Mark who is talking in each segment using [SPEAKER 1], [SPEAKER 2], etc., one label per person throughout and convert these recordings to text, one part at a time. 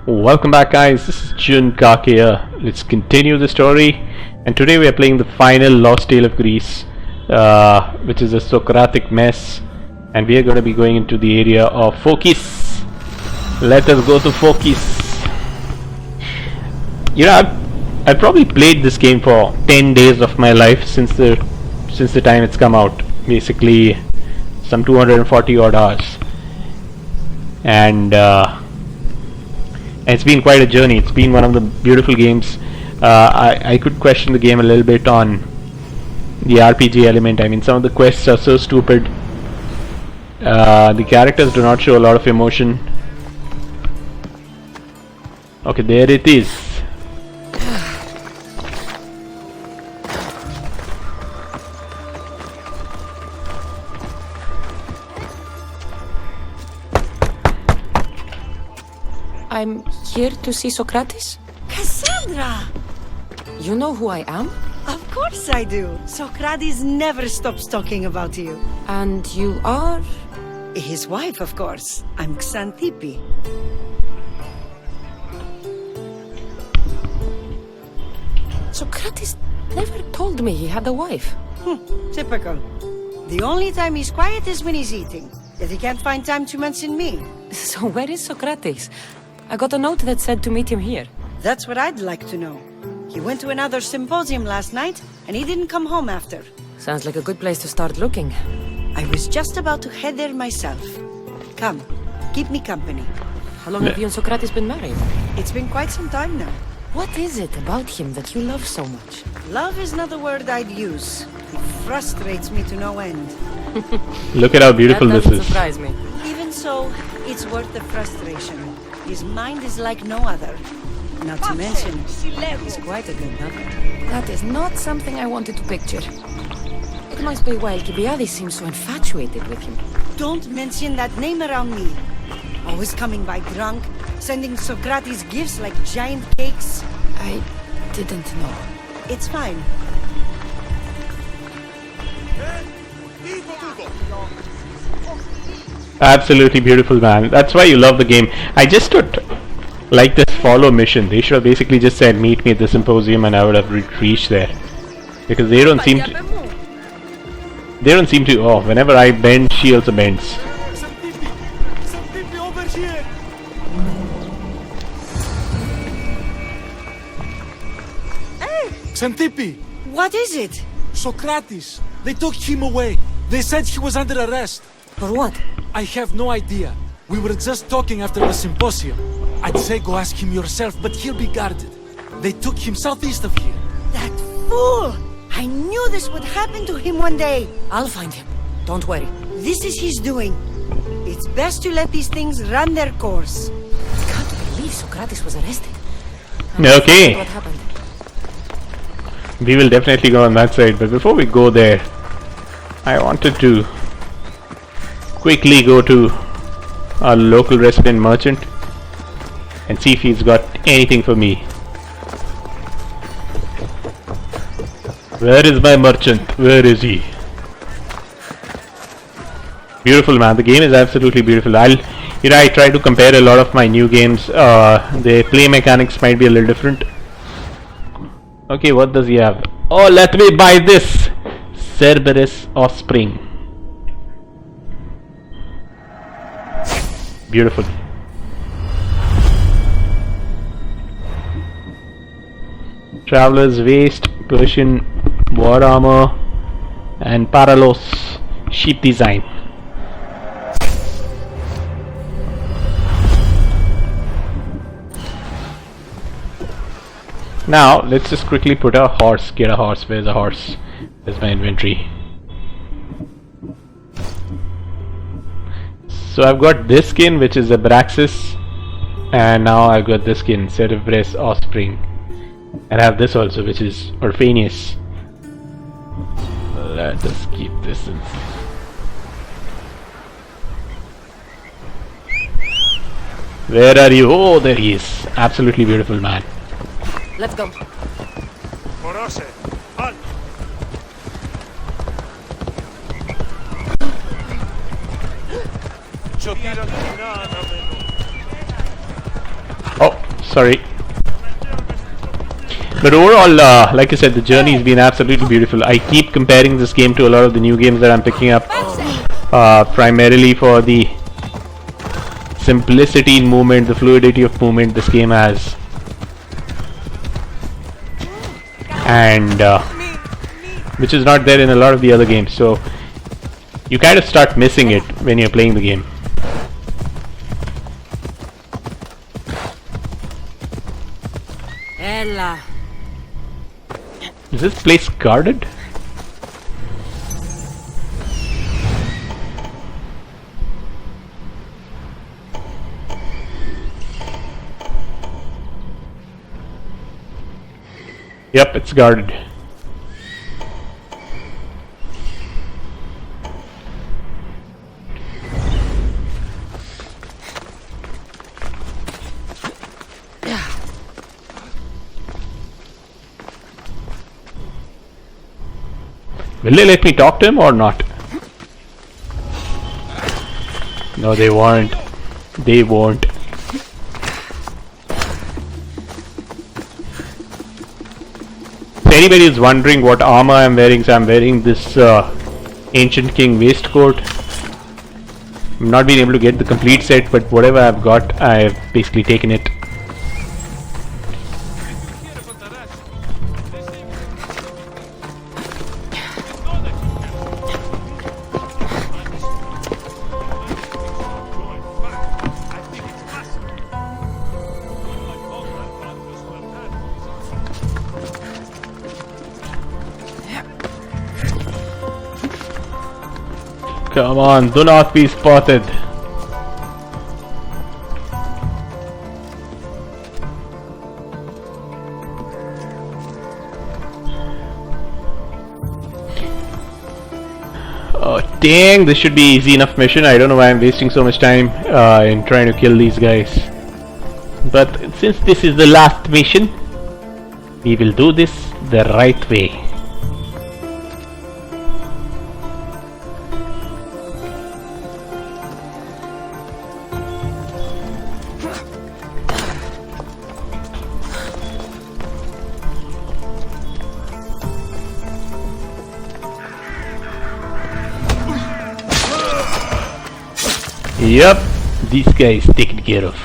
[SPEAKER 1] Welcome back, guys. This is Jun Kake here. Let's continue the story, and today we are playing the final Lost Tale of Greece, which is a Socratic mess, and we are going to be going into the area of Phokis. Let us go to Phokis. You know, I've probably played this game for 10 days of my life since the time it's come out. Basically, some 240 odd hours, and it's been quite a journey. It's been one of the beautiful games. I could question the game a little bit on the RPG element. I mean, some of the quests are so stupid. The characters do not show a lot of emotion. Okay, there it is.
[SPEAKER 2] I'm here to see Sokrates.
[SPEAKER 3] Cassandra!
[SPEAKER 2] You know who I am?
[SPEAKER 3] Of course I do. Sokrates never stops talking about you.
[SPEAKER 2] And you are?
[SPEAKER 3] His wife, of course. I'm Xanthippe.
[SPEAKER 2] Sokrates never told me he had a wife.
[SPEAKER 3] Typical. The only time he's quiet is when he's eating. Yet he can't find time to mention me.
[SPEAKER 2] So where is Sokrates? I got a note that said to meet him here.
[SPEAKER 3] That's what I'd like to know. He went to another symposium last night, and he didn't come home after.
[SPEAKER 2] Sounds like a good place to start looking.
[SPEAKER 3] I was just about to head there myself. Come, keep me company.
[SPEAKER 2] How long have you and Sokrates been married?
[SPEAKER 3] It's been quite some time now.
[SPEAKER 2] What is it about him that you love so much?
[SPEAKER 3] Love is not the word I'd use. It frustrates me to no end.
[SPEAKER 1] Look at how beautiful
[SPEAKER 2] That
[SPEAKER 1] this
[SPEAKER 2] doesn't
[SPEAKER 1] is.
[SPEAKER 2] surprise me.
[SPEAKER 3] Even so, it's worth the frustration. His mind is like no other. Not to mention, he's quite a good lover.
[SPEAKER 2] That is not something I wanted to picture. It must be why Alcibiades seems so infatuated with him.
[SPEAKER 3] Don't mention that name around me. Always coming by drunk, sending Socrates gifts like giant cakes.
[SPEAKER 2] I didn't know.
[SPEAKER 3] It's fine.
[SPEAKER 1] Absolutely beautiful, man. That's why you love the game. I just don't like this follow mission. They should have basically just said meet me at the symposium and I would have reached there. Because they don't seem to oh, whenever I bend, she also bends.
[SPEAKER 4] Xanthippe over here! Xanthippe!
[SPEAKER 3] What is it?
[SPEAKER 4] Socrates! They took him away. They said he was under arrest.
[SPEAKER 3] For what?
[SPEAKER 4] I have no idea. We were just talking after the symposium. I'd say go ask him yourself, but he'll be guarded. They took him southeast of here.
[SPEAKER 3] That fool! I knew this would happen to him one day.
[SPEAKER 2] I'll find him. Don't worry.
[SPEAKER 3] This is his doing. It's best to let these things run their course.
[SPEAKER 2] I can't believe Sokrates was arrested.
[SPEAKER 1] Okay.
[SPEAKER 2] What happened?
[SPEAKER 1] We will definitely go on that side, but before we go there, I wanted to quickly go to our local resident merchant and see if he's got anything for me. Where is my merchant? Where is he? Beautiful, man. The game is absolutely beautiful. I try to compare a lot of my new games. The play mechanics might be a little different. Okay, what does he have? Oh, let me buy this! Cerberus offspring. Beautiful. Traveler's waist, Persian war armor, and Paralos sheep design. Now let's just quickly put a horse. Get a horse. Where's a horse? Where's my inventory? So I've got this skin, which is Abraxas, and now I've got this skin, Cerberus offspring, and I have this also, which is Orphanius. Let us keep this in. Where are you? Oh, there he is. Absolutely beautiful, man.
[SPEAKER 2] Let's go.
[SPEAKER 1] Oh, Sorry. But overall, like I said, the journey has been absolutely beautiful. I keep comparing this game to a lot of the new games that I'm picking up, primarily for the simplicity in movement, the fluidity of movement this game has, and which is not there in a lot of the other games. So you kind of start missing it when you're playing the game.
[SPEAKER 3] Ella.
[SPEAKER 1] Is this place guarded? Yep, it's guarded. Will they let me talk to him or not? No, they won't. They won't. If anybody is wondering what armor I'm wearing, so I'm wearing this Ancient King waistcoat. I'm not being able to get the complete set, but whatever I've got, I've basically taken it. Come on, do not be spotted. Oh dang, this should be easy enough mission. I don't know why I'm wasting so much time in trying to kill these guys. But since this is the last mission, we will do this the right way. Yep, this guy is taken care of.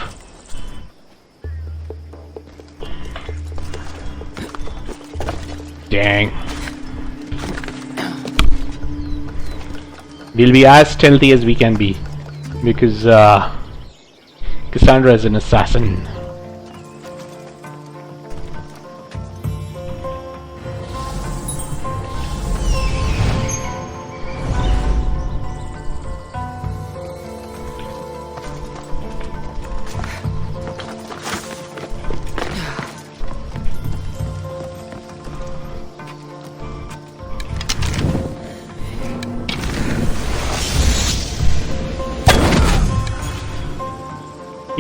[SPEAKER 1] Dang. We'll be as stealthy as we can be, because Cassandra is an assassin.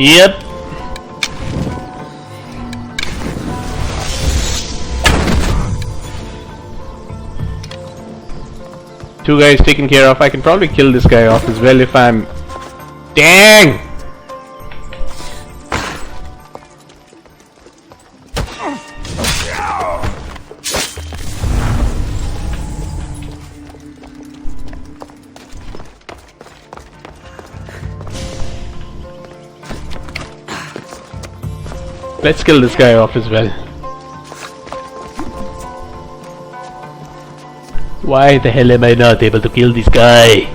[SPEAKER 1] Yep. Two guys taken care of. I can probably kill this guy off as well if I'm... Dang! Let's kill this guy off as well. Why the hell am I not able to kill this guy?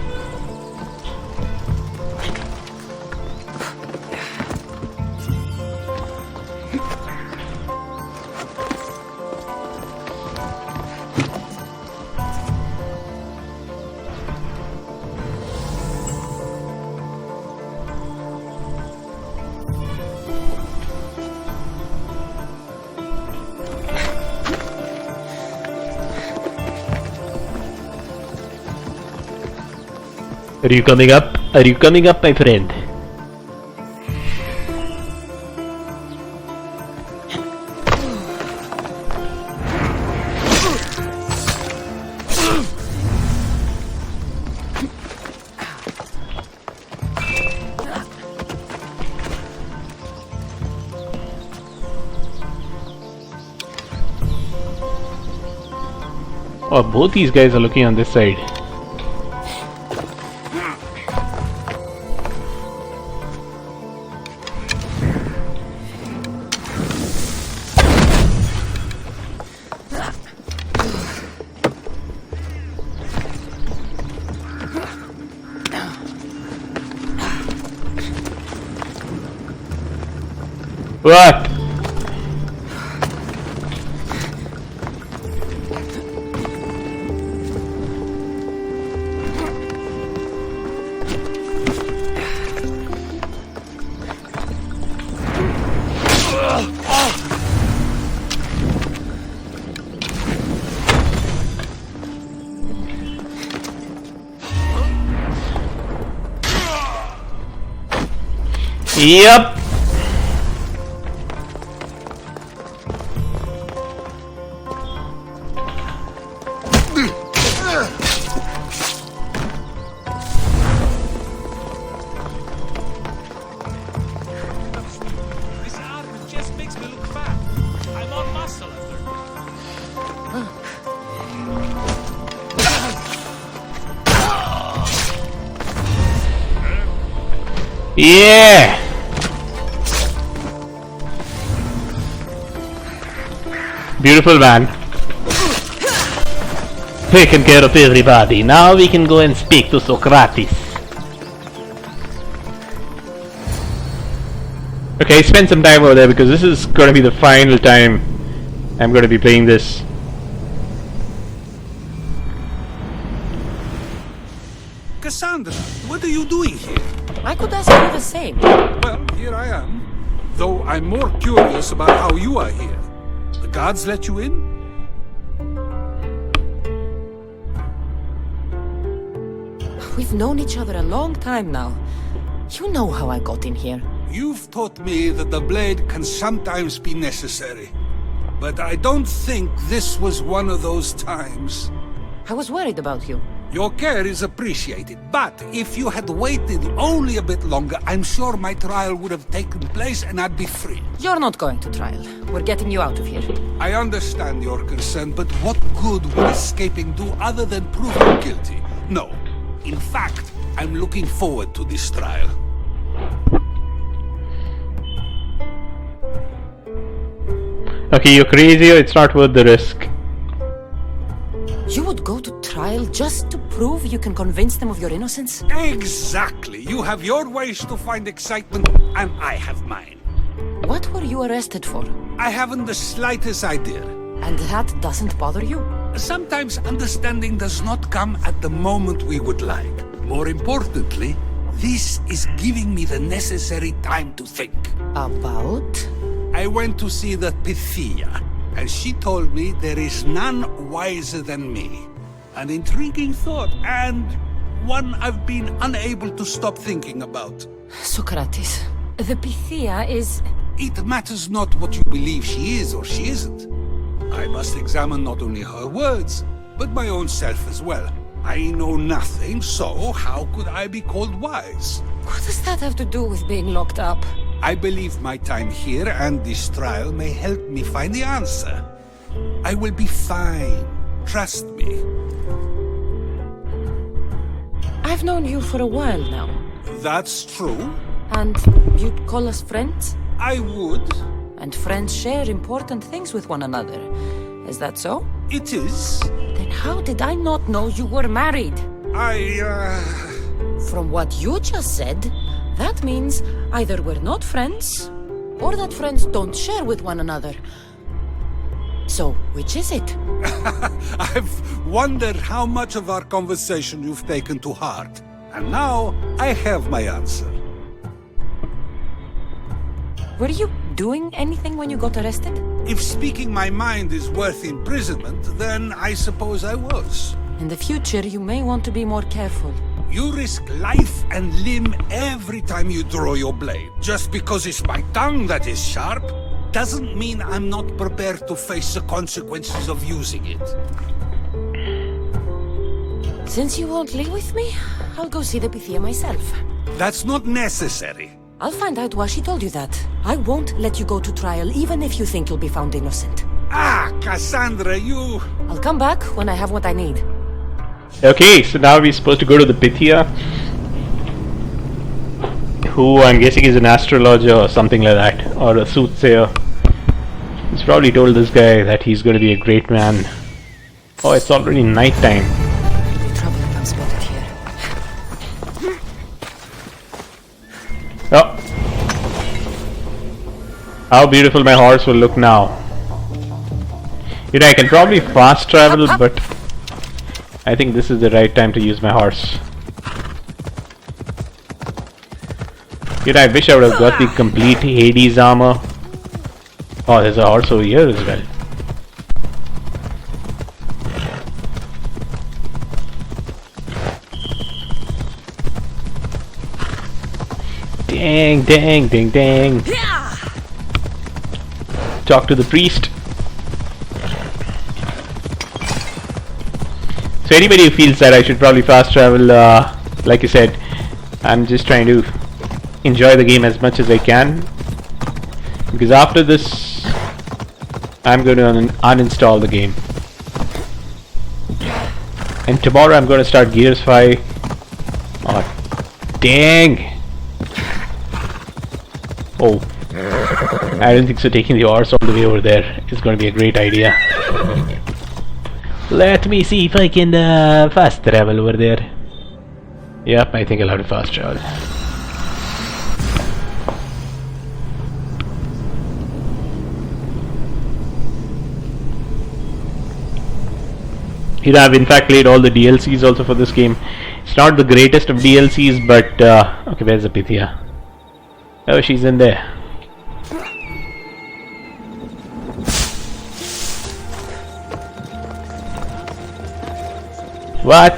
[SPEAKER 1] Are you coming up? Are you coming up, my friend? Oh, both these guys are looking on this side. What? Yep.
[SPEAKER 4] This armor just makes me look fat. I'm all muscle.
[SPEAKER 1] Yeah. Beautiful man. Taken care of everybody. Now we can go and speak to Sokrates. Okay, spend some time over there because this is going to be the final time I'm going to be playing this.
[SPEAKER 5] Cassandra, what are you doing here?
[SPEAKER 2] I could ask you the same.
[SPEAKER 5] Well, here I am. Though I'm more curious about how you are here. The guards let you in?
[SPEAKER 2] We've known each other a long time now. You know how I got in here.
[SPEAKER 5] You've taught me that the blade can sometimes be necessary. But I don't think this was one of those times.
[SPEAKER 2] I was worried about you.
[SPEAKER 5] Your care is appreciated, but if you had waited only a bit longer, I'm sure my trial would have taken place and I'd be free.
[SPEAKER 2] You're not going to trial. We're getting you out of here.
[SPEAKER 5] I understand your concern, but what good will escaping do other than prove you guilty? No. In fact, I'm looking forward to this trial.
[SPEAKER 1] Okay, you're crazy or it's not worth the risk.
[SPEAKER 2] You would go to trial just to prove you can convince them of your innocence?
[SPEAKER 5] Exactly. You have your ways to find excitement, and I have mine.
[SPEAKER 2] What were you arrested for?
[SPEAKER 5] I haven't the slightest idea.
[SPEAKER 2] And that doesn't bother you?
[SPEAKER 5] Sometimes understanding does not come at the moment we would like. More importantly, this is giving me the necessary time to think.
[SPEAKER 2] About?
[SPEAKER 5] I went to see the Pythia, and she told me there is none wiser than me. An intriguing thought, and one I've been unable to stop thinking about.
[SPEAKER 2] Sokrates, the Pythia is...
[SPEAKER 5] It matters not what you believe she is or she isn't. I must examine not only her words, but my own self as well. I know nothing, so how could I be called wise?
[SPEAKER 2] What does that have to do with being locked up?
[SPEAKER 5] I believe my time here and this trial may help me find the answer. I will be fine. Trust me.
[SPEAKER 2] I've known you for a while now.
[SPEAKER 5] That's true.
[SPEAKER 2] And you'd call us friends?
[SPEAKER 5] I would.
[SPEAKER 2] And friends share important things with one another. Is that so?
[SPEAKER 5] It is.
[SPEAKER 2] Then how did I not know you were married? From what you just said, that means either we're not friends, or that friends don't share with one another. So, which is it?
[SPEAKER 5] I've wondered how much of our conversation you've taken to heart. And now, I have my answer.
[SPEAKER 2] Were you doing anything when you got arrested?
[SPEAKER 5] If speaking my mind is worth imprisonment, then I suppose I was.
[SPEAKER 2] In the future, you may want to be more careful.
[SPEAKER 5] You risk life and limb every time you draw your blade. Just because it's my tongue that is sharp, doesn't mean I'm not prepared to face the consequences of using it.
[SPEAKER 2] Since you won't leave with me, I'll go see the Pythia myself.
[SPEAKER 5] That's not necessary.
[SPEAKER 2] I'll find out why she told you that. I won't let you go to trial even if you think you'll be found innocent.
[SPEAKER 5] Ah, Cassandra, you...
[SPEAKER 2] I'll come back when I have what I need.
[SPEAKER 1] Okay, so now we're supposed to go to the Pythia, who I'm guessing is an astrologer or something like that, or a soothsayer. He's probably told this guy that he's going to be a great man. Oh, it's already night time.
[SPEAKER 2] Trouble if I'm spotted here.
[SPEAKER 1] Oh. How beautiful my horse will look now. You know, I can probably fast travel, but I think this is the right time to use my horse. You know, I wish I would have got the complete Hades armor. Oh, there's a horse over here as well. Dang, dang, dang, dang. Talk to the priest. So anybody who feels that I should probably fast travel, like I said, I'm just trying to enjoy the game as much as I can, because after this I'm going to uninstall the game, and tomorrow I'm going to start Gears 5. Oh dang. Oh, I don't think so taking the horse all the way over there is going to be a great idea. Let me see if I can fast travel over there. Yep, I think I'll have to fast travel. Here I've in fact played all the DLCs also for this game. It's not the greatest of DLCs, but okay, where's the Pythia? Oh, she's in there. What?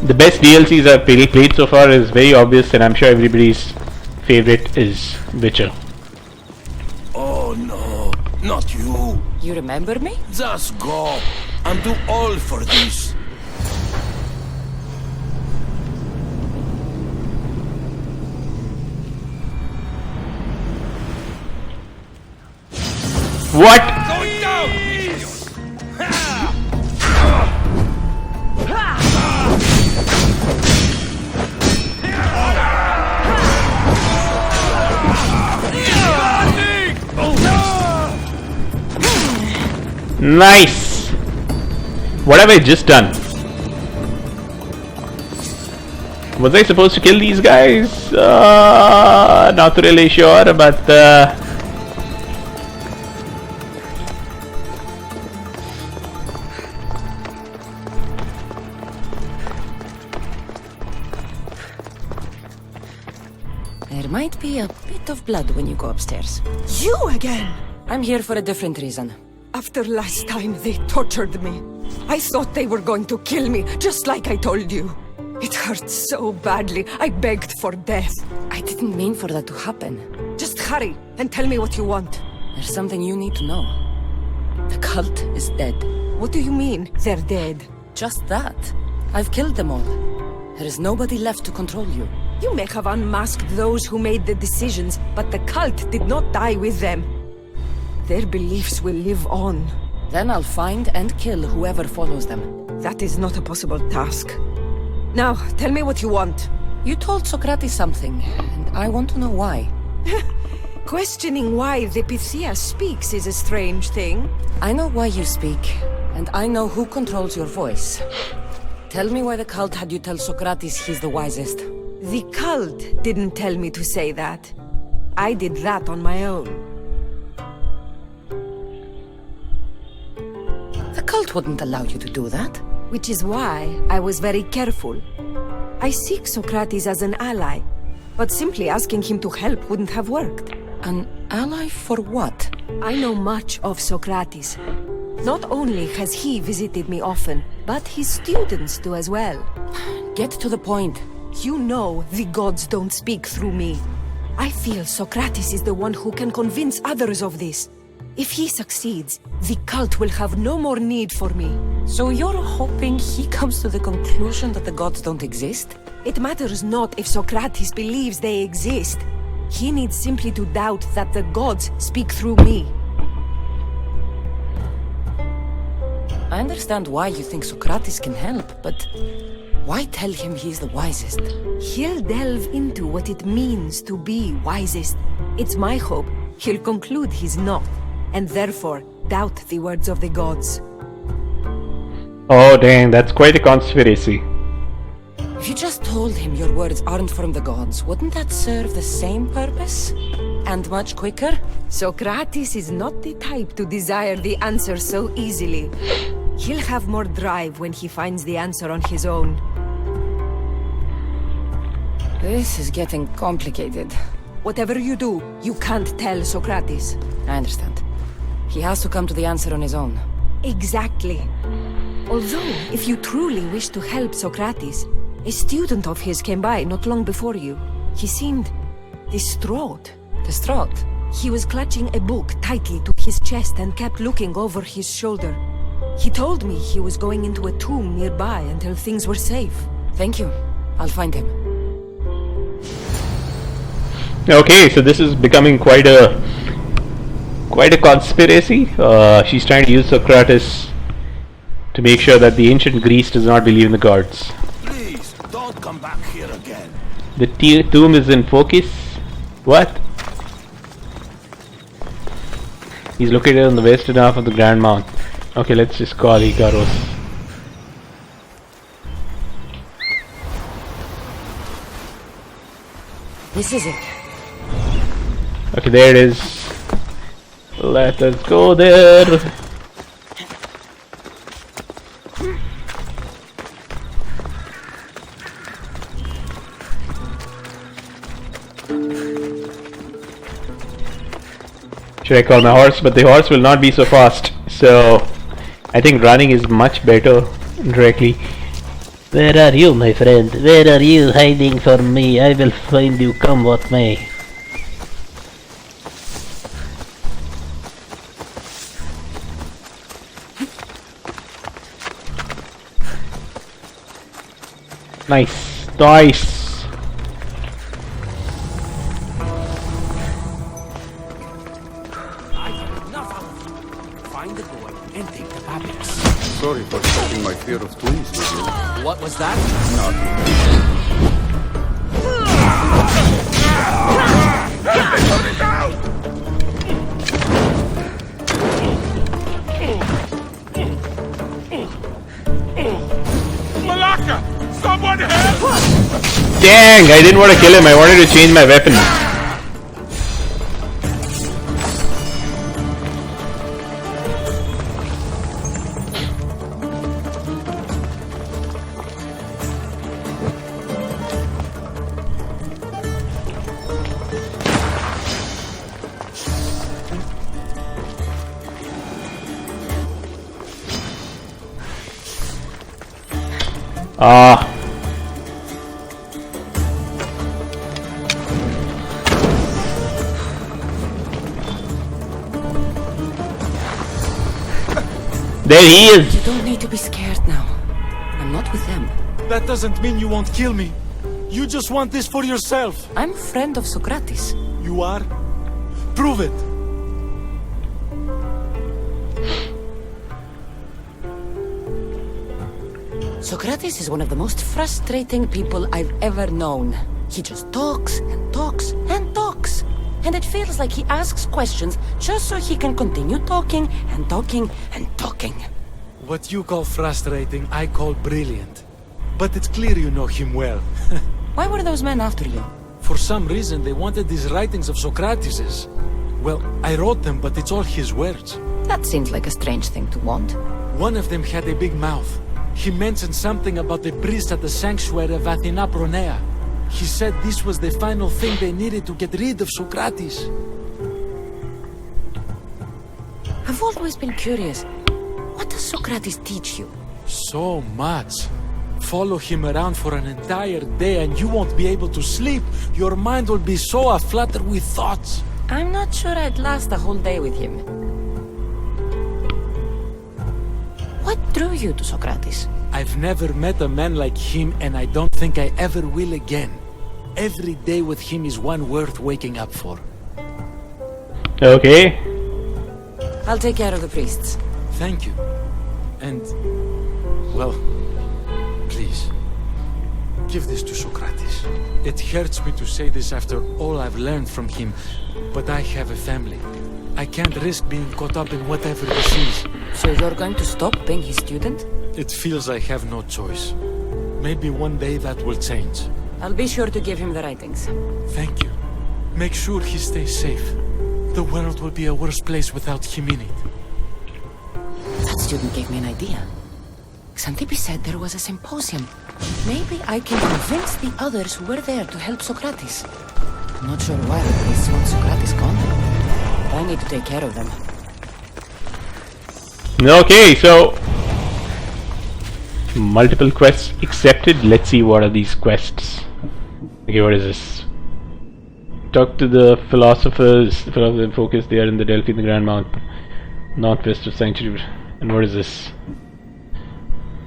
[SPEAKER 1] The best DLCs I've played so far is very obvious, and I'm sure everybody's favorite is Witcher.
[SPEAKER 6] Oh no, not you.
[SPEAKER 2] You remember me?
[SPEAKER 6] Just go. I'm too old for this.
[SPEAKER 1] What?
[SPEAKER 6] Going down,
[SPEAKER 1] Nice! What have I just done? Was I supposed to kill these guys? Not really sure, but
[SPEAKER 2] There might be a bit of blood when you go upstairs.
[SPEAKER 7] You again!
[SPEAKER 2] I'm here for a different reason.
[SPEAKER 7] After last time, they tortured me. I thought they were going to kill me, just like I told you. It hurt so badly, I begged for death.
[SPEAKER 2] I didn't mean for that to happen.
[SPEAKER 7] Just hurry, and tell me what you want.
[SPEAKER 2] There's something you need to know. The cult is dead.
[SPEAKER 7] What do you mean, they're dead?
[SPEAKER 2] Just that. I've killed them all. There is nobody left to control you.
[SPEAKER 7] You may have unmasked those who made the decisions, but the cult did not die with them. Their beliefs will live on.
[SPEAKER 2] Then I'll find and kill whoever follows them.
[SPEAKER 7] That is not a possible task. Now, tell me what you want.
[SPEAKER 2] You told Sokrates something, and I want to know why.
[SPEAKER 7] Questioning why the Pythia speaks is a strange thing.
[SPEAKER 2] I know why you speak, and I know who controls your voice. Tell me why the cult had you tell Sokrates he's the wisest.
[SPEAKER 7] The cult didn't tell me to say that. I did that on my own.
[SPEAKER 2] The cult wouldn't allow you to do that.
[SPEAKER 7] Which is why I was very careful. I seek Sokrates as an ally, but simply asking him to help wouldn't have worked.
[SPEAKER 2] An ally for what?
[SPEAKER 7] I know much of Sokrates. Not only has he visited me often, but his students do as well.
[SPEAKER 2] Get to the point.
[SPEAKER 7] You know the gods don't speak through me. I feel Sokrates is the one who can convince others of this. If he succeeds, the cult will have no more need for me.
[SPEAKER 2] So you're hoping he comes to the conclusion that the gods don't exist?
[SPEAKER 7] It matters not if Sokrates believes they exist. He needs simply to doubt that the gods speak through me.
[SPEAKER 2] I understand why you think Sokrates can help, but why tell him he's the wisest?
[SPEAKER 7] He'll delve into what it means to be wisest. It's my hope he'll conclude he's not, and therefore doubt the words of the gods.
[SPEAKER 1] Oh dang, that's quite a conspiracy.
[SPEAKER 2] If you just told him your words aren't from the gods, wouldn't that serve the same purpose? And much quicker?
[SPEAKER 7] Sokrates is not the type to desire the answer so easily. He'll have more drive when he finds the answer on his own.
[SPEAKER 2] This is getting complicated.
[SPEAKER 7] Whatever you do, you can't tell Sokrates.
[SPEAKER 2] I understand. He has to come to the answer on his own.
[SPEAKER 7] Exactly. Although, if you truly wish to help Sokrates, a student of his came by not long before you. He seemed distraught.
[SPEAKER 2] Distraught?
[SPEAKER 7] He was clutching a book tightly to his chest and kept looking over his shoulder. He told me he was going into a tomb nearby until things were safe.
[SPEAKER 2] Thank you. I'll find him.
[SPEAKER 1] Okay, so this is becoming quite a conspiracy. She's trying to use Sokrates to make sure that the ancient Greece does not believe in the gods.
[SPEAKER 6] Please, don't come back here again.
[SPEAKER 1] The tomb is in focus. What? He's located on the western half of the Grand Mount. Okay, let's just call Icaros.
[SPEAKER 2] This is it.
[SPEAKER 1] Okay, there it is. Let us go there. Should I call my horse? But the horse will not be so fast. So I think running is much better directly. Where are you, my friend? Where are you hiding from me? I will find you, come what may. Nice. Nice.
[SPEAKER 6] Find the boy and take the puppets.
[SPEAKER 8] Sorry for sharing my fear of twins with you.
[SPEAKER 6] What was that?
[SPEAKER 5] Malaka! Someone help!
[SPEAKER 1] Dang, I didn't want to kill him. I wanted to change my weapon. There he is.
[SPEAKER 2] You don't need to be scared now. I'm not with them.
[SPEAKER 4] That doesn't mean you won't kill me. You just want this for yourself.
[SPEAKER 2] I'm a friend of Sokrates.
[SPEAKER 4] You are? Prove it.
[SPEAKER 2] Sokrates is one of the most frustrating people I've ever known. He just talks and talks and talks. And it feels like he asks questions just so he can continue talking and talking and talking.
[SPEAKER 4] What you call frustrating, I call brilliant. But it's clear you know him well.
[SPEAKER 2] Why were those men after you?
[SPEAKER 4] For some reason, they wanted these writings of Socrates's. Well, I wrote them, but it's all his words.
[SPEAKER 2] That seems like a strange thing to want.
[SPEAKER 4] One of them had a big mouth. He mentioned something about the priest at the sanctuary of Athena Pronea. He said this was the final thing they needed to get rid of Socrates.
[SPEAKER 2] I've always been curious. What does Socrates teach you?
[SPEAKER 4] So much. Follow him around for an entire day and you won't be able to sleep. Your mind will be so aflutter with thoughts.
[SPEAKER 2] I'm not sure I'd last a whole day with him. What drew you to Sokrates?
[SPEAKER 4] I've never met a man like him, and I don't think I ever will again. Every day with him is one worth waking up for.
[SPEAKER 1] Okay.
[SPEAKER 2] I'll take care of the priests.
[SPEAKER 4] Thank you. And, well, please, give this to Sokrates. It hurts me to say this after all I've learned from him, but I have a family. I can't risk being caught up in whatever this is.
[SPEAKER 2] So you're going to stop being his student?
[SPEAKER 4] It feels I have no choice. Maybe one day that will change.
[SPEAKER 2] I'll be sure to give him the writings.
[SPEAKER 4] Thank you. Make sure he stays safe. The world will be a worse place without him in it.
[SPEAKER 2] That student gave me an idea. Xantippe said there was a symposium. Maybe I can convince the others who were there to help Sokrates. I'm not sure why the priests want Sokrates gone. I need to take care of them.
[SPEAKER 1] Okay, so multiple quests accepted. Let's see what are these quests. Okay, what is this? Talk to the philosophers. The philosophers focus. They are in the Delphi, the Grand Mount, northwest of Sanctuary. And what is this?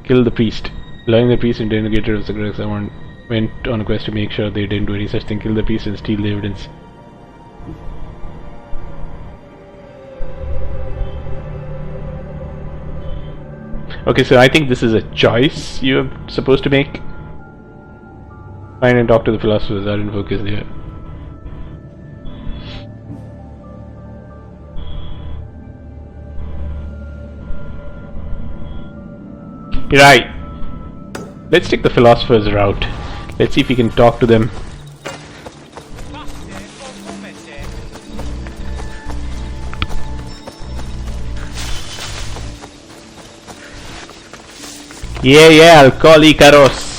[SPEAKER 1] Kill the priest. Allowing the priest and interrogator of Socrates. I went on a quest to make sure they didn't do any such thing. Kill the priest and steal the evidence. Okay, so I think this is a choice you're supposed to make. Find and talk to the philosophers. Are in focus there. Right. Let's take the philosopher's route. Let's see if we can talk to them. Yeah, I'll call Icaros.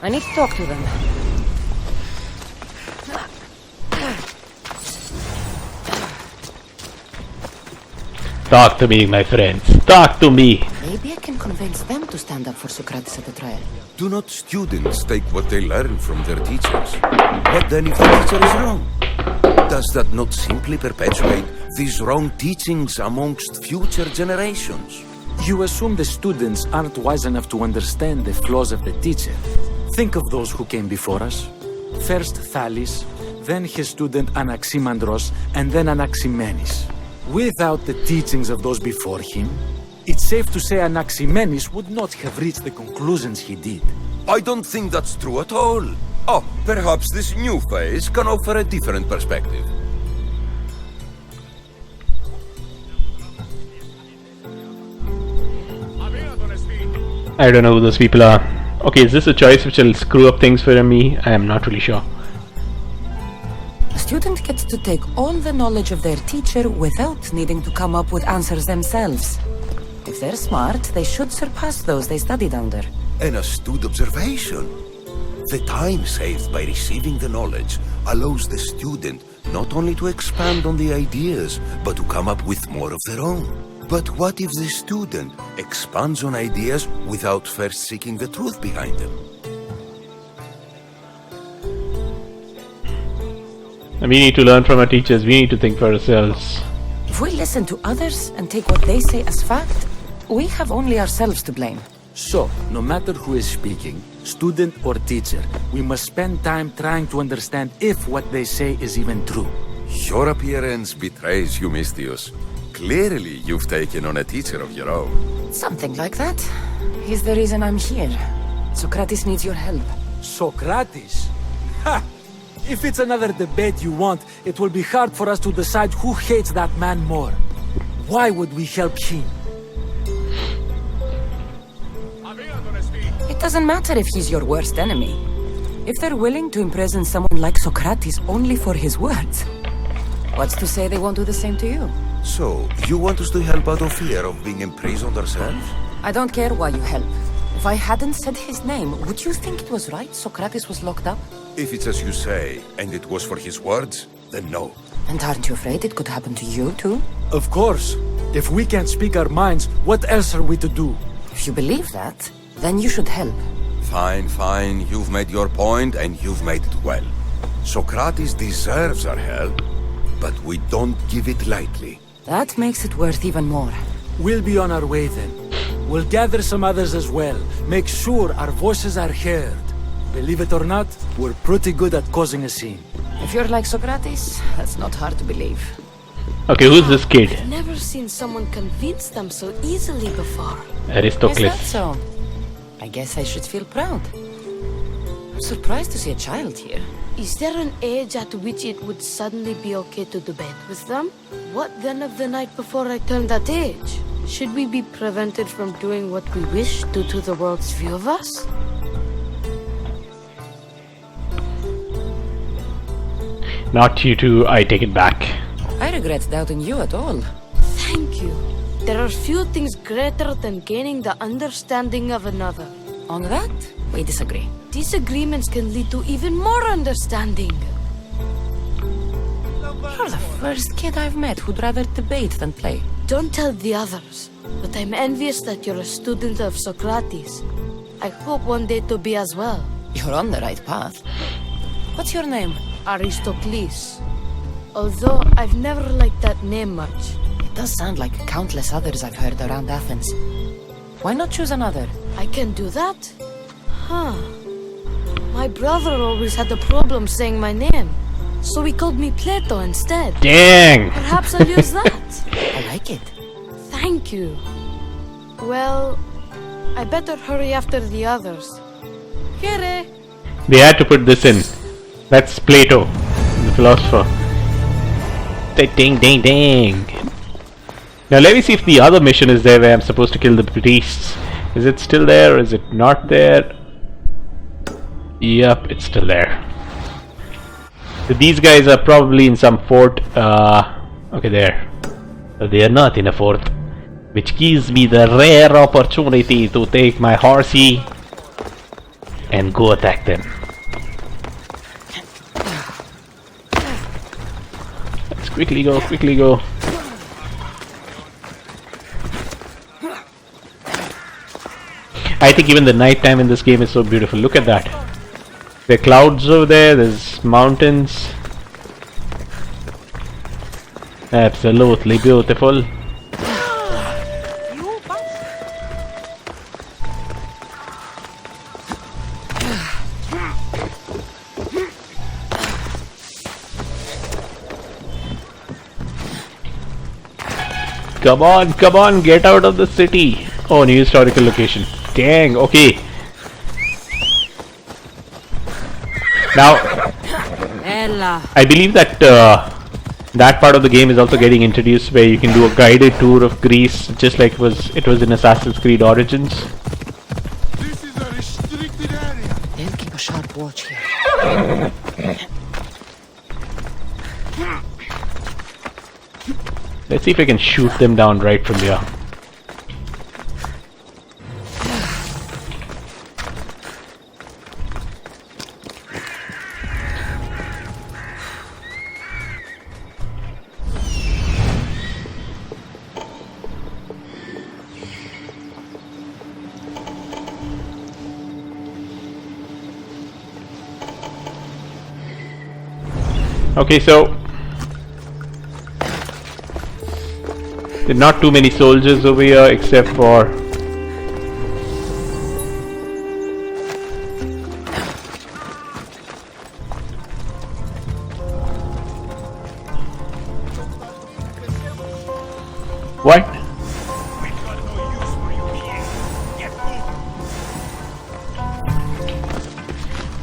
[SPEAKER 2] I need to talk to them.
[SPEAKER 1] Talk to me, my friends. Talk to me.
[SPEAKER 2] Maybe I can convince them to stand up for Sokrates at the trial.
[SPEAKER 6] Do not students take what they learn from their teachers? What then if the teacher is wrong? Does that not simply perpetuate these wrong teachings amongst future generations?
[SPEAKER 4] You assume the students aren't wise enough to understand the flaws of the teacher. Think of those who came before us. First Thales, then his student Anaximandros, and then Anaximenes. Without the teachings of those before him, it's safe to say Anaximenes would not have reached the conclusions he did.
[SPEAKER 6] I don't think that's true at all. Oh, perhaps this new phase can offer a different perspective.
[SPEAKER 1] I don't know who those people are. Okay, is this a choice which will screw up things for me? I am not really sure.
[SPEAKER 2] A student gets to take all the knowledge of their teacher without needing to come up with answers themselves. If they're smart, they should surpass those they studied under.
[SPEAKER 6] An astute observation. The time saved by receiving the knowledge allows the student not only to expand on the ideas, but to come up with more of their own. But what if the student expands on ideas without first seeking the truth behind them?
[SPEAKER 1] We need to learn from our teachers. We need to think for ourselves.
[SPEAKER 2] If we listen to others and take what they say as fact, we have only ourselves to blame.
[SPEAKER 4] So, no matter who is speaking, student or teacher, we must spend time trying to understand if what they say is even true.
[SPEAKER 6] Your appearance betrays you, Mystios. Clearly, you've taken on a teacher of your own.
[SPEAKER 2] Something like that. He's the reason I'm here. Sokrates needs your help.
[SPEAKER 4] Sokrates? Ha! If it's another debate you want, it will be hard for us to decide who hates that man more. Why would we help him?
[SPEAKER 2] It doesn't matter if he's your worst enemy. If they're willing to imprison someone like Sokrates only for his words, what's to say they won't do the same to you?
[SPEAKER 6] So, you want us to help out of fear of being imprisoned ourselves?
[SPEAKER 2] I don't care why you help. If I hadn't said his name, would you think it was right Sokrates was locked up?
[SPEAKER 6] If it's as you say, and it was for his words, then no.
[SPEAKER 2] And aren't you afraid it could happen to you too?
[SPEAKER 4] Of course. If we can't speak our minds, what else are we to do?
[SPEAKER 2] If you believe that, then you should help.
[SPEAKER 6] Fine, fine. You've made your point, and you've made it well. Sokrates deserves our help, but we don't give it lightly.
[SPEAKER 2] That makes it worth even more.
[SPEAKER 4] We'll be on our way then. We'll gather some others as well. Make sure our voices are heard. Believe it or not, we're pretty good at causing a scene.
[SPEAKER 2] If you're like Sokrates, that's not hard to believe.
[SPEAKER 1] Okay, who's this kid?
[SPEAKER 7] I've never seen someone convince them so easily before.
[SPEAKER 2] Is that
[SPEAKER 1] Aristocles.
[SPEAKER 2] so? I guess I should feel proud. I'm surprised to see a child here.
[SPEAKER 7] Is there an age at which it would suddenly be okay to debate with them? What then of the night before I turned that age? Should we be prevented from doing what we wish due to the world's view of us?
[SPEAKER 1] Not you two, I take it back.
[SPEAKER 2] I regret doubting you at all.
[SPEAKER 7] Thank you. There are few things greater than gaining the understanding of another.
[SPEAKER 2] On that, we disagree.
[SPEAKER 7] Disagreements can lead to even more understanding.
[SPEAKER 2] You're the first kid I've met who'd rather debate than play.
[SPEAKER 7] Don't tell the others, but I'm envious that you're a student of Socrates. I hope one day to be as well.
[SPEAKER 2] You're on the right path. What's your name?
[SPEAKER 7] Aristocles. Although I've never liked that name much.
[SPEAKER 2] It does sound like countless others I've heard around Athens. Why not choose another?
[SPEAKER 7] I can do that? Huh. My brother always had a problem saying my name, so he called me Plato instead.
[SPEAKER 1] Dang!
[SPEAKER 7] Perhaps I'll use that.
[SPEAKER 2] I like it.
[SPEAKER 7] Thank you. Well, I better hurry after the others. Here.
[SPEAKER 1] They had to put this in. That's Plato, the philosopher. Ding, ding, ding. Now let me see if the other mission is there where I'm supposed to kill the priests. Is it still there? Is it not there? Yep, it's still there. So these guys are probably in some fort. Okay, there. They are not in a fort, which gives me the rare opportunity to take my horsey and go attack them. Let's quickly go, quickly go. I think even the nighttime in this game is so beautiful. Look at that. There are clouds over there, there's mountains. Absolutely beautiful. Come on, get out of the city. Oh, new historical location. Dang, okay. Now, I believe that that part of the game is also getting introduced where you can do a guided tour of Greece, just like it was in Assassin's Creed Origins.
[SPEAKER 5] This is a restricted area.
[SPEAKER 2] They'll keep a sharp watch here.
[SPEAKER 1] Let's see if I can shoot them down right from here. Okay, so there are not too many soldiers over here except for what?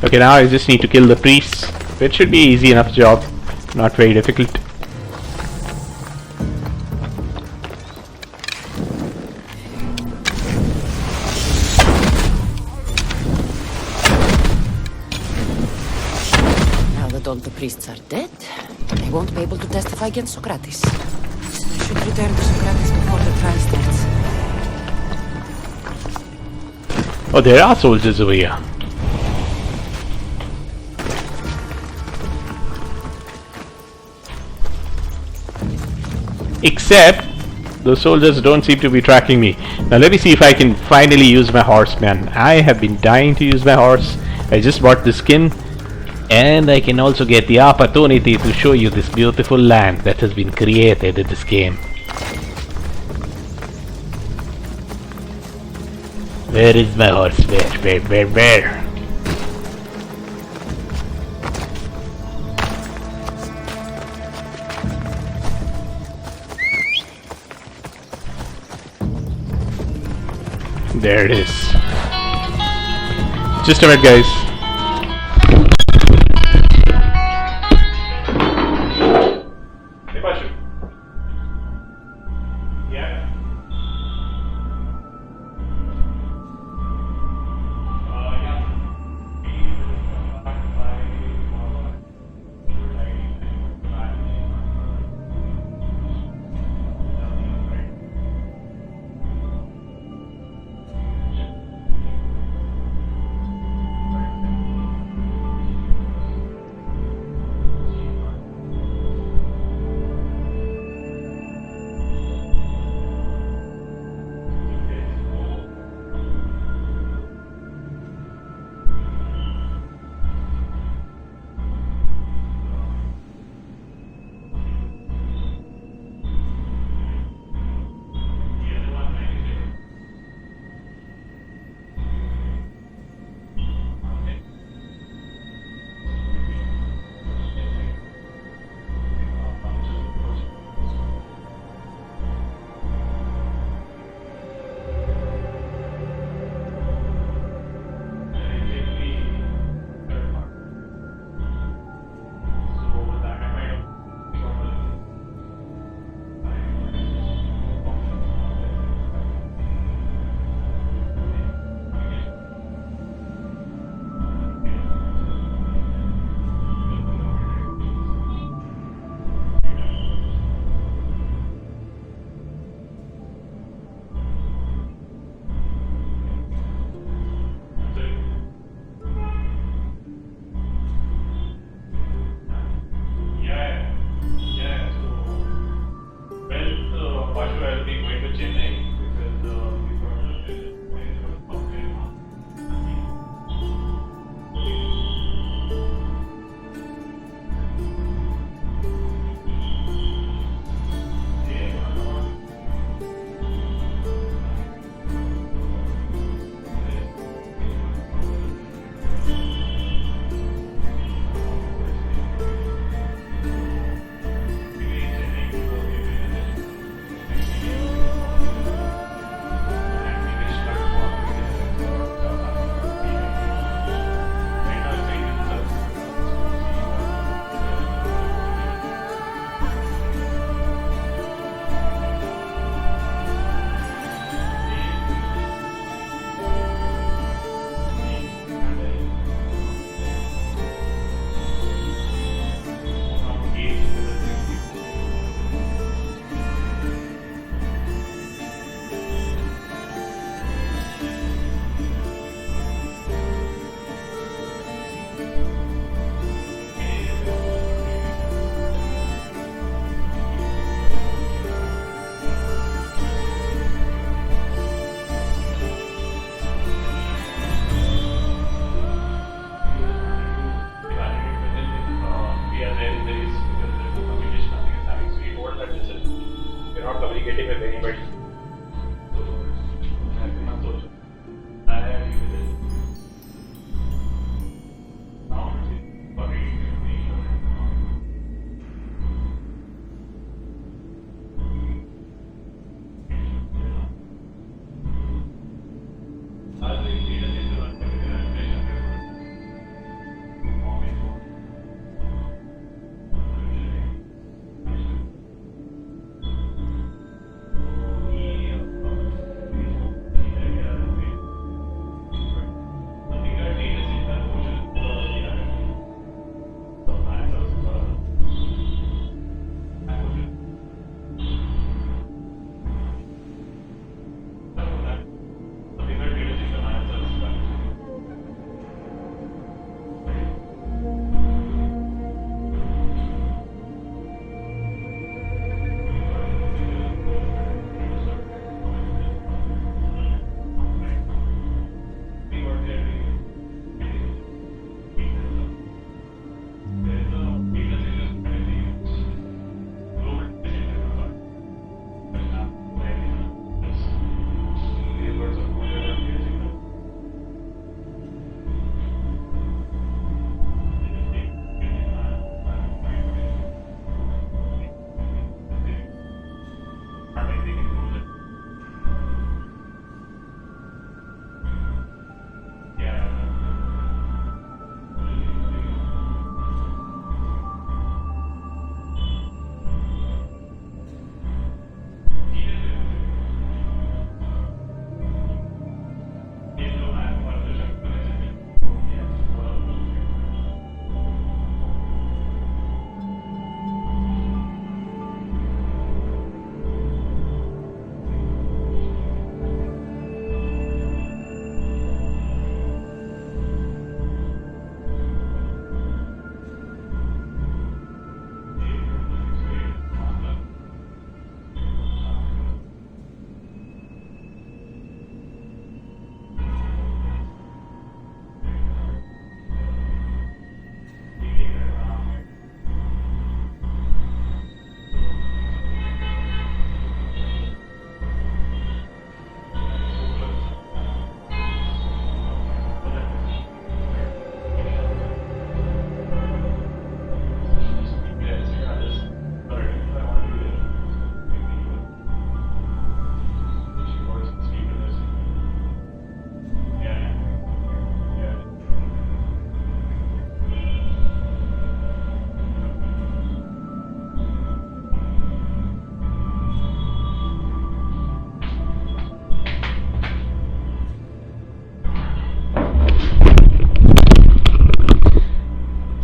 [SPEAKER 1] Okay, now I just need to kill the priests. It should be easy enough job, not very difficult.
[SPEAKER 2] Now that all the priests are dead, they won't be able to testify against Sokrates. I should return to Sokrates before the trial starts.
[SPEAKER 1] Oh, there are soldiers over here. Except the soldiers don't seem to be tracking me. Now let me see if I can finally use my horse, man. I have been dying to use my horse. I just bought the skin And I can also get the opportunity to show you this beautiful land that has been created in this game. Where is my horse? Where? There it is. Just a minute, guys.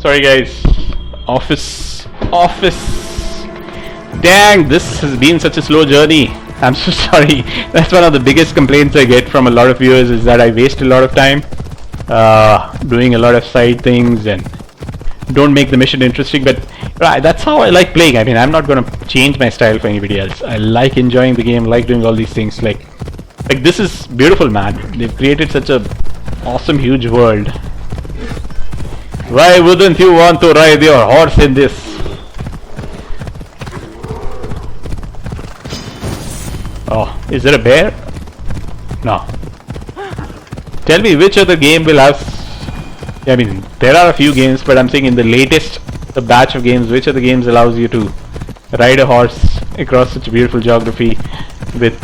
[SPEAKER 1] Sorry guys. Office. Dang, this has been such a slow journey. I'm so sorry. That's one of the biggest complaints I get from a lot of viewers, is that I waste a lot of time doing a lot of side things and don't make the mission interesting. But right, that's how I like playing. I mean, I'm not gonna change my style for anybody else. I like enjoying the game, like doing all these things. Like this is beautiful, man. They've created such a awesome, huge world. Why wouldn't you want to ride your horse in this? Oh, is there a bear? No. Tell me which other game will have... I mean, there are a few games, but I'm saying in the latest batch of games, which other games allows you to ride a horse across such a beautiful geography with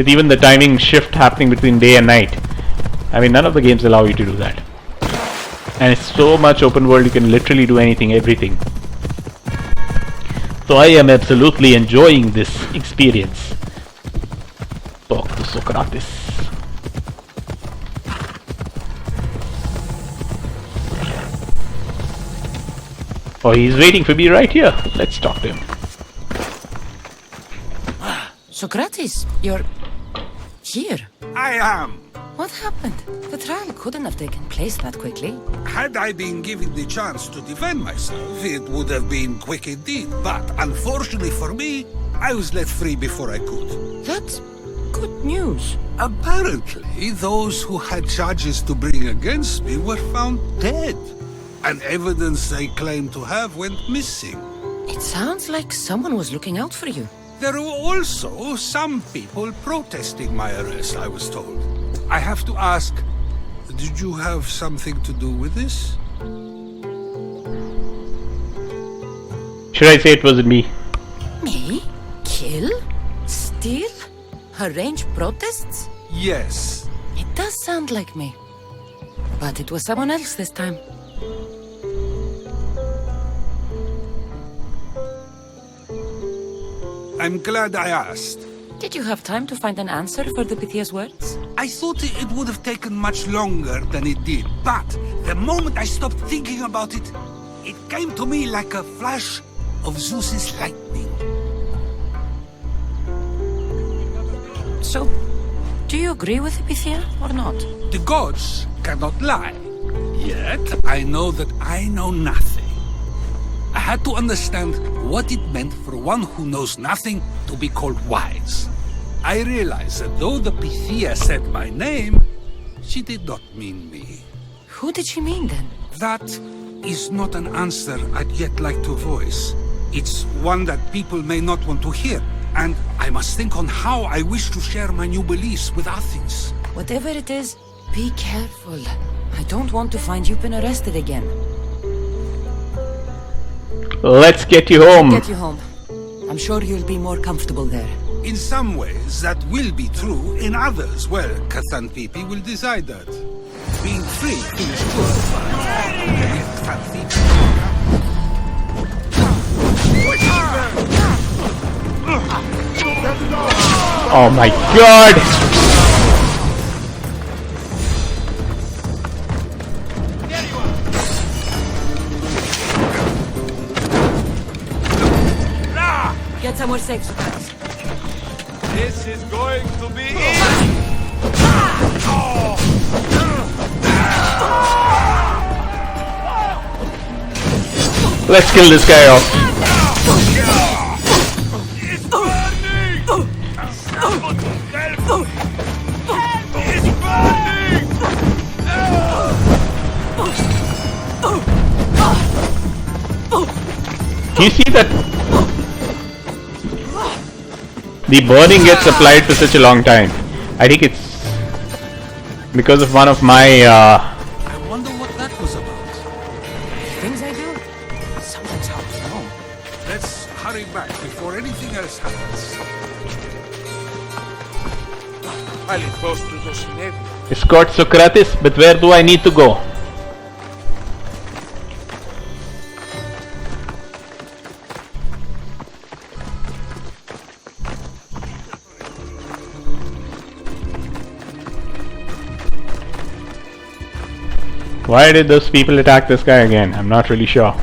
[SPEAKER 1] even the timing shift happening between day and night. I mean, none of the games allow you to do that. And it's so much open world, you can literally do anything, everything. So I am absolutely enjoying this experience. Talk to Sokrates. Oh, he's waiting for me right here. Let's talk to him.
[SPEAKER 2] Sokrates, you're here.
[SPEAKER 5] I am.
[SPEAKER 2] What happened? The trial couldn't have taken place that quickly.
[SPEAKER 5] Had I been given the chance to defend myself, it would have been quick indeed. But unfortunately for me, I was let free before I could.
[SPEAKER 2] That's good news.
[SPEAKER 5] Apparently, those who had charges to bring against me were found dead. And evidence they claimed to have went missing.
[SPEAKER 2] It sounds like someone was looking out for you.
[SPEAKER 5] There were also some people protesting my arrest, I was told. I have to ask, did you have something to do with this?
[SPEAKER 1] Should I say it wasn't me?
[SPEAKER 2] Me? Kill? Steal? Arrange protests?
[SPEAKER 5] Yes.
[SPEAKER 2] It does sound like me. But it was someone else this time.
[SPEAKER 5] I'm glad I asked.
[SPEAKER 2] Did you have time to find an answer for the Pythia's words?
[SPEAKER 5] I thought it would have taken much longer than it did, but the moment I stopped thinking about it, it came to me like a flash of Zeus's lightning.
[SPEAKER 2] So, do you agree with the Pythia or not?
[SPEAKER 5] The gods cannot lie. Yet, I know that I know nothing. I had to understand what it meant for one who knows nothing to be called wise. I realized that though the Pythia said my name, she did not mean me.
[SPEAKER 2] Who did she mean then?
[SPEAKER 5] That is not an answer I'd yet like to voice. It's one that people may not want to hear, and I must think on how I wish to share my new beliefs with Athens.
[SPEAKER 2] Whatever it is, be careful. I don't want to find you've been arrested again.
[SPEAKER 1] Let's get you home.
[SPEAKER 2] Get you home. I'm sure you'll be more comfortable there.
[SPEAKER 5] In some ways, that will be true. In others, well, Kathan Pipi will decide that. Being free feels good,
[SPEAKER 1] Oh my god!
[SPEAKER 2] Get somewhere safe, Sokrates.
[SPEAKER 9] This is going to be
[SPEAKER 1] Let's kill this guy off.
[SPEAKER 9] It's burning! Somebody help! It's burning!
[SPEAKER 1] Do you see that? The burning gets applied for such a long time. I think it's because of one of my
[SPEAKER 5] I wonder what that was about.
[SPEAKER 2] Things I do? Sometimes hard to know.
[SPEAKER 5] Let's hurry back before anything else happens.
[SPEAKER 1] escort Sokrates, but where do I need to go? Why did those people attack this guy again? I'm not really sure.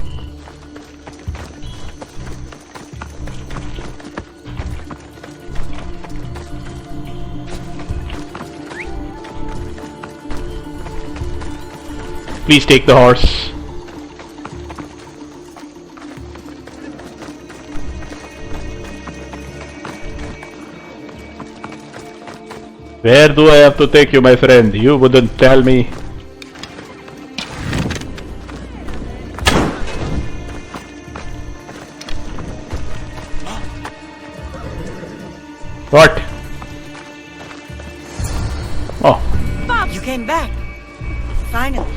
[SPEAKER 1] Please take the horse. Where do I have to take you, my friend? You wouldn't tell me. What? Oh.
[SPEAKER 3] Bob, you came back. Finally.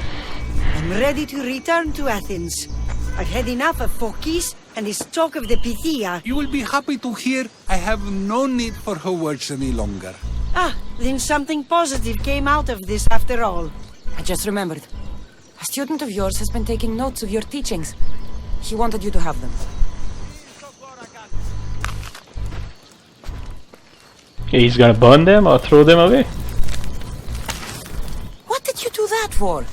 [SPEAKER 3] I'm ready to return to Athens. I've had enough of Phokis and his talk of the Pythia.
[SPEAKER 5] You will be happy to hear I have no need for her words any longer.
[SPEAKER 3] Ah, then something positive came out of this after all.
[SPEAKER 2] I just remembered. A student of yours has been taking notes of your teachings. He wanted you to have them.
[SPEAKER 1] He's gonna burn them or throw them away?
[SPEAKER 2] What did you do that for?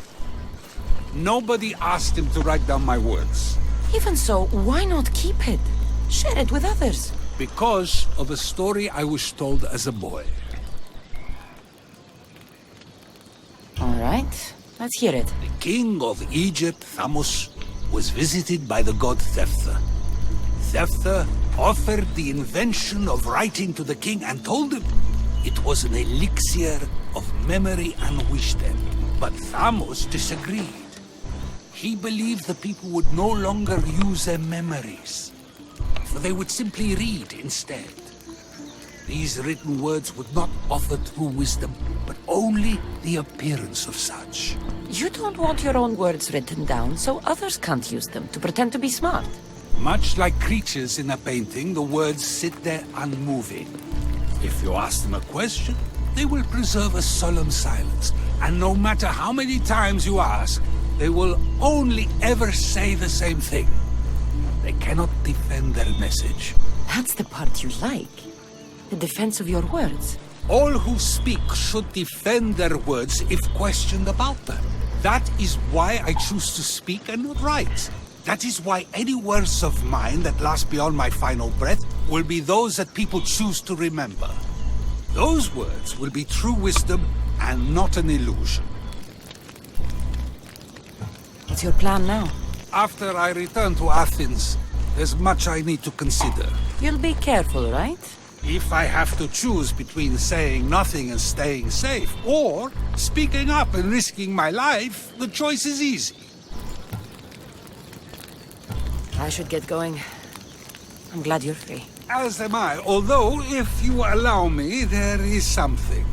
[SPEAKER 5] Nobody asked him to write down my words.
[SPEAKER 2] Even so, why not keep it? Share it with others.
[SPEAKER 5] Because of a story I was told as a boy.
[SPEAKER 2] Alright, let's hear it.
[SPEAKER 5] The king of Egypt, Thamos, was visited by the god Thephtha. Thephtha offered the invention of writing to the king and told him it was an elixir of memory and wisdom. But Thamos disagreed. He believed the people would no longer use their memories, for they would simply read instead. These written words would not offer true wisdom, but only the appearance of such.
[SPEAKER 2] You don't want your own words written down so others can't use them to pretend to be smart.
[SPEAKER 5] Much like creatures in a painting, the words sit there unmoving. If you ask them a question, they will preserve a solemn silence, and no matter how many times you ask, they will only ever say the same thing. They cannot defend their message.
[SPEAKER 2] That's the part you like. The defense of your words.
[SPEAKER 5] All who speak should defend their words if questioned about them. That is why I choose to speak and not write. That is why any words of mine that last beyond my final breath will be those that people choose to remember. Those words will be true wisdom and not an illusion.
[SPEAKER 2] What's your plan now?
[SPEAKER 5] After I return to Athens, there's much I need to consider.
[SPEAKER 2] You'll be careful, right?
[SPEAKER 5] If I have to choose between saying nothing and staying safe, or speaking up and risking my life, the choice is easy.
[SPEAKER 2] I should get going. I'm glad you're free.
[SPEAKER 5] As am I, although, if you allow me, there is something.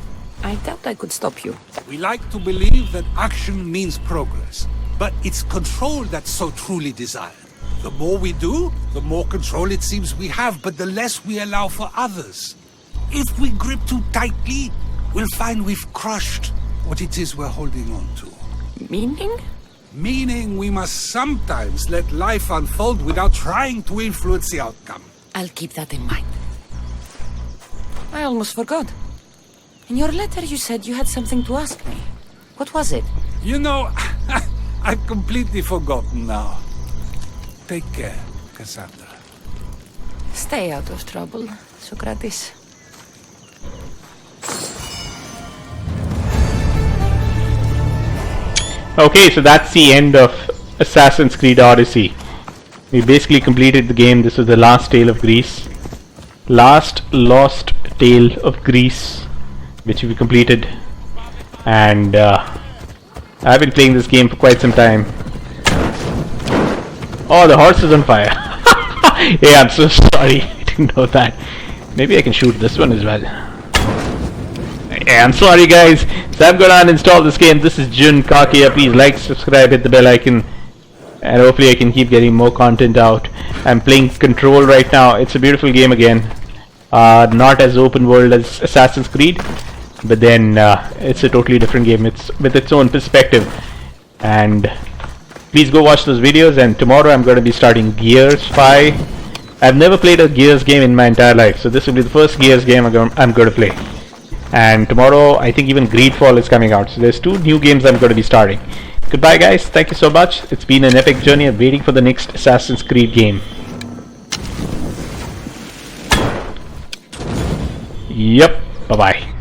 [SPEAKER 2] I doubt I could stop you.
[SPEAKER 5] We like to believe that action means progress, but it's control that's so truly desired. The more we do, the more control it seems we have, but the less we allow for others. If we grip too tightly, we'll find we've crushed what it is we're holding on to.
[SPEAKER 2] Meaning?
[SPEAKER 5] Meaning we must sometimes let life unfold without trying to influence the outcome.
[SPEAKER 2] I'll keep that in mind. I almost forgot. In your letter you said you had something to ask me. What was it?
[SPEAKER 5] You know, I've completely forgotten now. Take care, Cassandra.
[SPEAKER 2] Stay out of trouble, Sokrates.
[SPEAKER 1] Okay, so that's the end of Assassin's Creed Odyssey. We basically completed the game. This was the last tale of Greece. Last lost tale of Greece, which we completed. And I've been playing this game for quite some time. Oh, the horse is on fire. Yeah, I'm so sorry. I didn't know that. Maybe I can shoot this one as well. Yeah, I'm sorry guys. So I'm gonna uninstall this game. This is Jun Kakia. Please like, subscribe, hit the bell icon, and hopefully I can keep getting more content out. I'm playing Control right now. It's a beautiful game again. Not as open world as Assassin's Creed, but then it's a totally different game. It's with its own perspective. And please go watch those videos. And tomorrow I'm going to be starting Gears 5. I've never played a Gears game in my entire life, so this will be the first Gears game I'm going to play. And tomorrow I think even Greedfall is coming out. So there's 2 new games I'm going to be starting. Goodbye guys, thank you so much. It's been an epic journey. I'm waiting for the next Assassin's Creed game. Yep, bye bye.